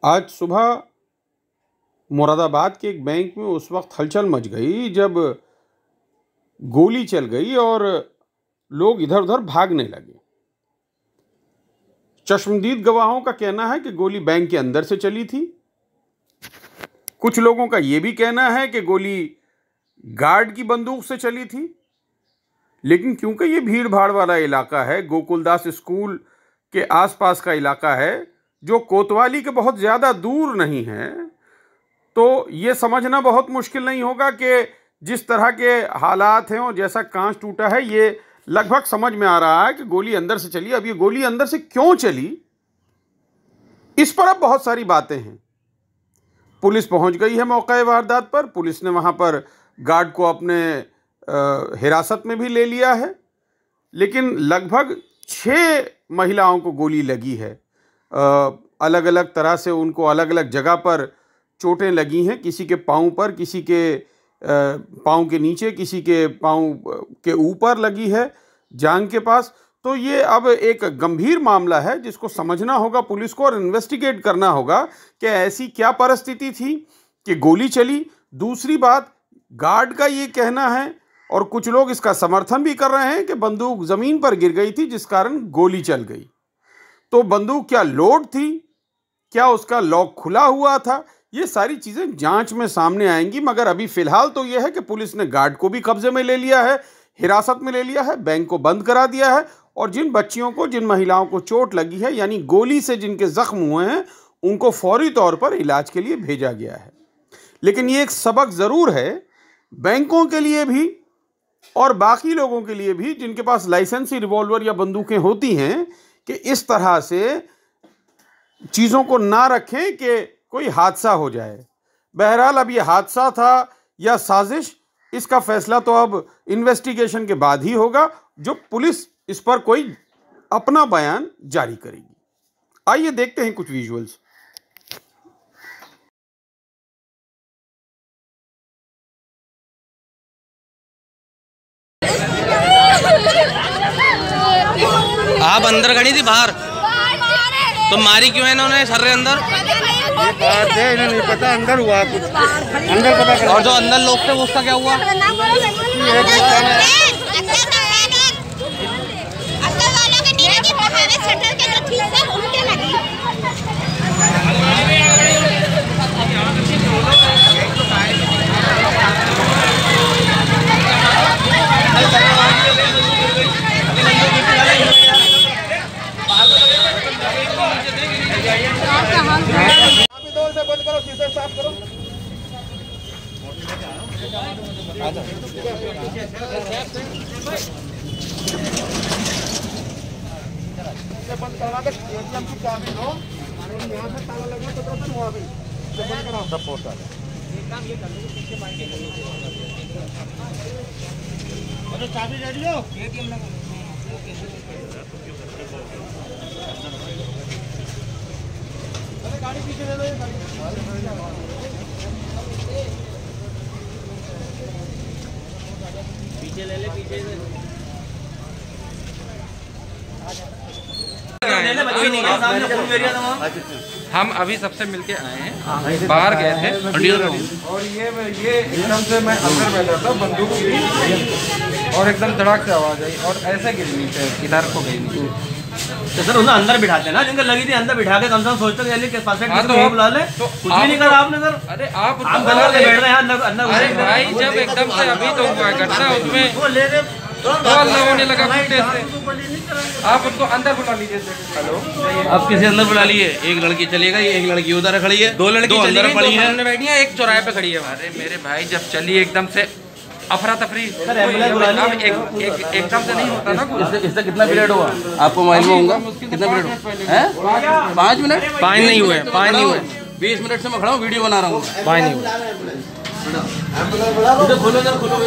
आज सुबह मुरादाबाद के एक बैंक में उस वक्त हलचल मच गई जब गोली चल गई और लोग इधर उधर भागने लगे। चश्मदीद गवाहों का कहना है कि गोली बैंक के अंदर से चली थी। कुछ लोगों का यह भी कहना है कि गोली गार्ड की बंदूक से चली थी। लेकिन क्योंकि ये भीड़ भाड़ वाला इलाका है, गोकुलदास स्कूल के आसपास का इलाका है जो कोतवाली के बहुत ज़्यादा दूर नहीं है, तो ये समझना बहुत मुश्किल नहीं होगा कि जिस तरह के हालात हैं और जैसा कांच टूटा है, ये लगभग समझ में आ रहा है कि गोली अंदर से चली। अब ये गोली अंदर से क्यों चली, इस पर अब बहुत सारी बातें हैं। पुलिस पहुंच गई है मौके वारदात पर। पुलिस ने वहां पर गार्ड को अपने हिरासत में भी ले लिया है। लेकिन लगभग 6 महिलाओं को गोली लगी है। अलग अलग तरह से उनको अलग अलग जगह पर चोटें लगी हैं। किसी के पाँव पर, किसी के पाँव के नीचे, किसी के पाँव के ऊपर लगी है, जांघ के पास। तो ये अब एक गंभीर मामला है जिसको समझना होगा पुलिस को और इन्वेस्टिगेट करना होगा कि ऐसी क्या परिस्थिति थी कि गोली चली। दूसरी बात, गार्ड का ये कहना है और कुछ लोग इसका समर्थन भी कर रहे हैं कि बंदूक ज़मीन पर गिर गई थी जिस कारण गोली चल गई। तो बंदूक क्या लोड थी, क्या उसका लॉक खुला हुआ था, ये सारी चीज़ें जांच में सामने आएंगी। मगर अभी फ़िलहाल तो यह है कि पुलिस ने गार्ड को भी कब्जे में ले लिया है, हिरासत में ले लिया है, बैंक को बंद करा दिया है और जिन बच्चियों को, जिन महिलाओं को चोट लगी है, यानी गोली से जिनके ज़ख्म हुए हैं, उनको फौरी तौर पर इलाज के लिए भेजा गया है। लेकिन ये एक सबक ज़रूर है बैंकों के लिए भी और बाकी लोगों के लिए भी जिनके पास लाइसेंसी रिवॉल्वर या बंदूकें होती हैं कि इस तरह से चीज़ों को ना रखें कि कोई हादसा हो जाए। बहरहाल अब ये हादसा था या साजिश, इसका फैसला तो अब इन्वेस्टिगेशन के बाद ही होगा, जो पुलिस इस पर कोई अपना बयान जारी करेगी। आइए देखते हैं कुछ विजुअल्स। आप अंदर खड़ी थी बाहर, तो मारी क्यों है इन्होंने सर के अंदर? ये बात है, इन्हें नहीं पता अंदर हुआ कुछ, अंदर पता कर। और जो अंदर लोग थे उसका क्या हुआ? बंद करो, शीशे साफ करो। बंद करवा के एटीएम की चाबी दो, यहाँ से ताला लगा तो तुरंत वहाँ पे बंद कराओ सब पोर्टल। अरे चाबी रेडी हो, एटीएम लगा। गाड़ी पीछे ले लो, पीछे ले ले, पीछे से हम अभी सबसे मिलके आए हैं, बाहर गए थे और ये एकदम से मैं अंदर बैठा था, बंदूक गिरी और एकदम धड़ाक से आवाज आई और ऐसे गिरी नीचे, इधर को गई नीचे। तो सर उन्हें अंदर बिठाते ना, जिनका लगी थी अंदर बिठा के कम से कम सोचते कि परफेक्ट हाँ, तो बुला ले, तो कुछ भी नहीं करा आपने सर। अरे आप बैठ रहे हैं अंदर। अरे भाई जब एकदम से अभी तो हुआ घटना, उसमें तो अल्लाह होने लगा फुटे से, आप उनको अंदर बुला लीजिए। हेलो, अब किसी अंदर बुला लिए? एक लड़की चली गई, एक लड़की उधर खड़ी है, दो लड़की अंदर पड़ी है, बैठी है, एक चौराहे पे खड़ी है। अरे मेरे भाई जब चली एकदम से अफरा तफरी, सर एम्बुलेंस बुला ली। एकदम से नहीं होता ना। इससे कितना पीरियड हुआ आपको मालूम होगा? कितना पीरियड है? 5 मिनट? 5 नहीं हुए, 5 नहीं हुए। 20 मिनट से मैं खड़ा हूँ, वीडियो बना रहा हूँ। 5 नहीं हुए। खोलो, खोलो।